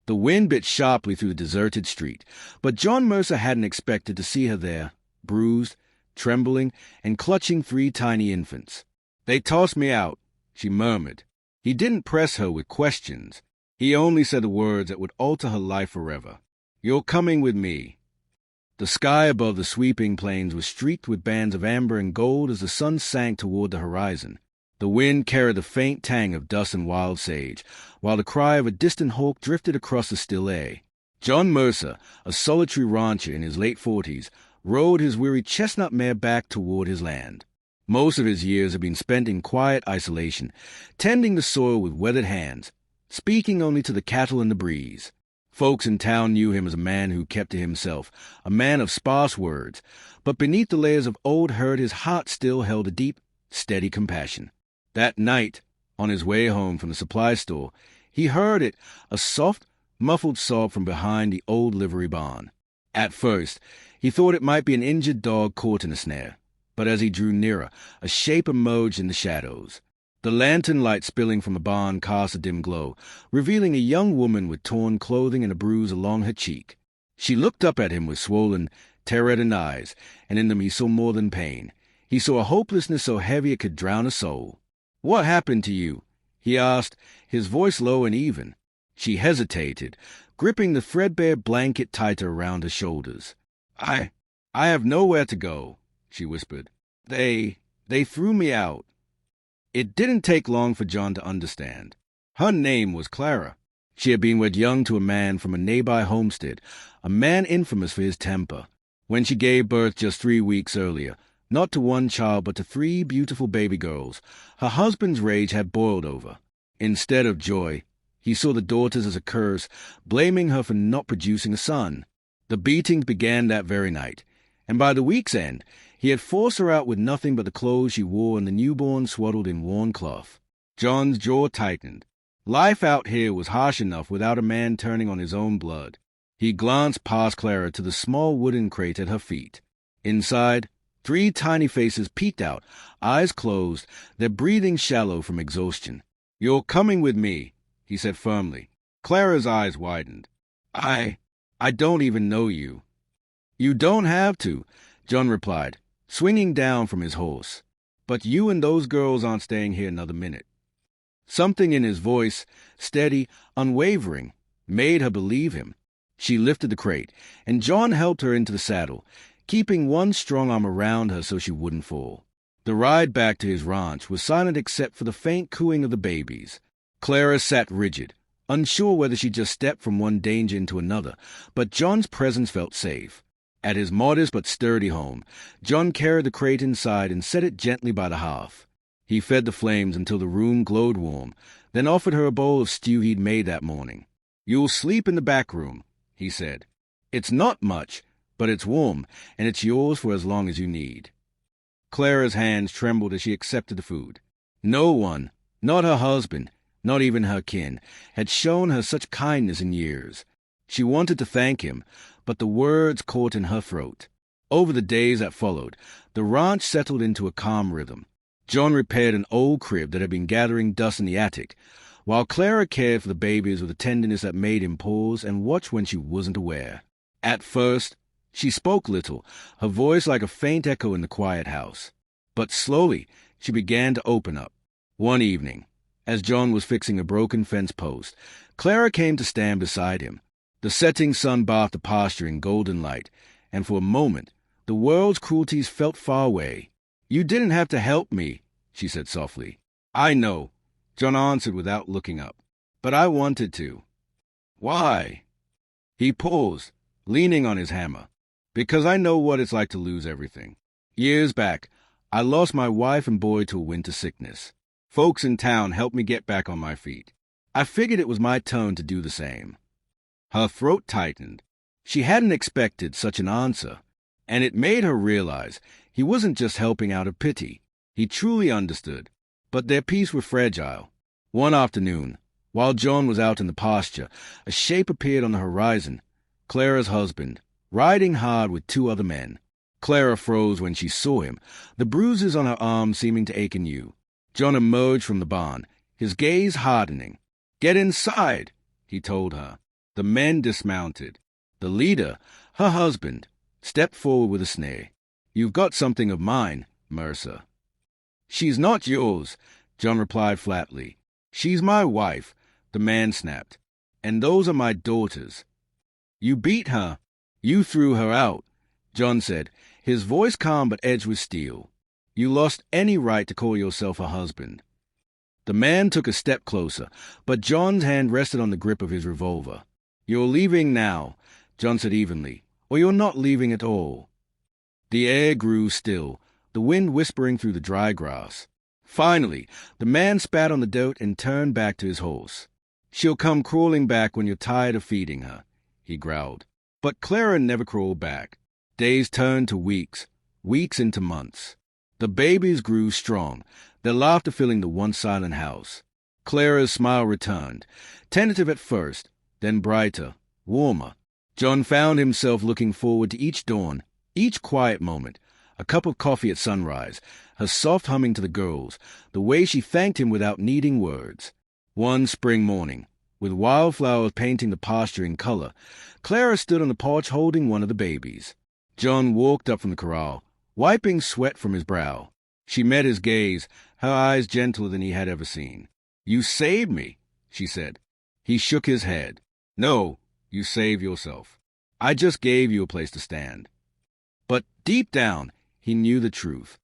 The wind bit sharply through the deserted street, but John Mercer hadn't expected to see her there, bruised, trembling, and clutching 3 tiny infants. "They tossed me out," she murmured. He didn't press her with questions. He only said the words that would alter her life forever. "You're coming with me." The sky above the sweeping plains was streaked with bands of amber and gold as the sun sank toward the horizon. The wind carried the faint tang of dust and wild sage, while the cry of a distant hawk drifted across the still air. John Mercer, a solitary rancher in his late 40s, rode his weary chestnut mare back toward his land. Most of his years had been spent in quiet isolation, tending the soil with weathered hands, speaking only to the cattle and the breeze. Folks in town knew him as a man who kept to himself, a man of sparse words, but beneath the layers of old hurt his heart still held a deep, steady compassion. That night, on his way home from the supply store, he heard it, a soft, muffled sob from behind the old livery barn. At first, he thought it might be an injured dog caught in a snare, but as he drew nearer, a shape emerged in the shadows. The lantern light spilling from the barn cast a dim glow, revealing a young woman with torn clothing and a bruise along her cheek. She looked up at him with swollen, terror-ridden eyes, and in them he saw more than pain. He saw a hopelessness so heavy it could drown a soul. "What happened to you?" he asked, his voice low and even. She hesitated, gripping the threadbare blanket tighter around her shoulders. I have nowhere to go," she whispered. They threw me out." It didn't take long for John to understand. Her name was Clara. She had been wed young to a man from a nearby homestead, a man infamous for his temper. When she gave birth just 3 weeks earlier, not to 1 child but to 3 beautiful baby girls, her husband's rage had boiled over. Instead of joy, he saw the daughters as a curse, blaming her for not producing a son. The beatings began that very night, and by the week's end, he had forced her out with nothing but the clothes she wore and the newborn swaddled in worn cloth. John's jaw tightened. Life out here was harsh enough without a man turning on his own blood. He glanced past Clara to the small wooden crate at her feet. Inside, 3 tiny faces peeked out, eyes closed, their breathing shallow from exhaustion. "You're coming with me," he said firmly. Clara's eyes widened. I don't even know you." "You don't have to," John replied, swinging down from his horse. "But you and those girls aren't staying here another minute." Something in his voice, steady, unwavering, made her believe him. She lifted the crate, and John helped her into the saddle, keeping one strong arm around her so she wouldn't fall. The ride back to his ranch was silent except for the faint cooing of the babies. Clara sat rigid, unsure whether she just stepped from one danger into another, but John's presence felt safe. At his modest but sturdy home, John carried the crate inside and set it gently by the hearth. He fed the flames until the room glowed warm, then offered her a bowl of stew he'd made that morning. "You'll sleep in the back room," he said. "It's not much, but it's warm, and it's yours for as long as you need." Clara's hands trembled as she accepted the food. No one, not her husband, not even her kin, had shown her such kindness in years. She wanted to thank him, but the words caught in her throat. Over the days that followed, the ranch settled into a calm rhythm. John repaired an old crib that had been gathering dust in the attic, while Clara cared for the babies with a tenderness that made him pause and watch when she wasn't aware. At first, she spoke little, her voice like a faint echo in the quiet house. But slowly, she began to open up. One evening, as John was fixing a broken fence post, Clara came to stand beside him. The setting sun bathed the pasture in golden light, and for a moment, the world's cruelties felt far away. "You didn't have to help me," she said softly. "I know," John answered without looking up. "But I wanted to." "Why?" He paused, leaning on his hammer. "Because I know what it's like to lose everything. Years back, I lost my wife and boy to a winter sickness. Folks in town helped me get back on my feet. I figured it was my turn to do the same." Her throat tightened. She hadn't expected such an answer, and it made her realize he wasn't just helping out of pity. He truly understood. But their peace was fragile. One afternoon, while John was out in the pasture, a shape appeared on the horizon, Clara's husband, riding hard with 2 other men. Clara froze when she saw him, the bruises on her arms seeming to ache anew. John emerged from the barn, his gaze hardening. "Get inside," he told her. The men dismounted. The leader, her husband, stepped forward with a sneer. "You've got something of mine, Mercer." "She's not yours," John replied flatly. "She's my wife," the man snapped. "And those are my daughters." "You beat her. You threw her out," John said, his voice calm but edged with steel. "You lost any right to call yourself a husband." The man took a step closer, but John's hand rested on the grip of his revolver. "You're leaving now," John said evenly, "or you're not leaving at all." The air grew still, the wind whispering through the dry grass. Finally, the man spat on the dirt and turned back to his horse. "She'll come crawling back when you're tired of feeding her," he growled. But Clara never crawled back. Days turned to weeks, weeks into months. The babies grew strong, their laughter filling the once silent house. Clara's smile returned, tentative at first, then brighter, warmer. John found himself looking forward to each dawn, each quiet moment, a cup of coffee at sunrise, her soft humming to the girls, the way she thanked him without needing words. One spring morning, with wildflowers painting the pasture in color, Clara stood on the porch holding one of the babies. John walked up from the corral, wiping sweat from his brow. She met his gaze, her eyes gentler than he had ever seen. "You saved me," she said. He shook his head. "No, you saved yourself. I just gave you a place to stand." But deep down, he knew the truth.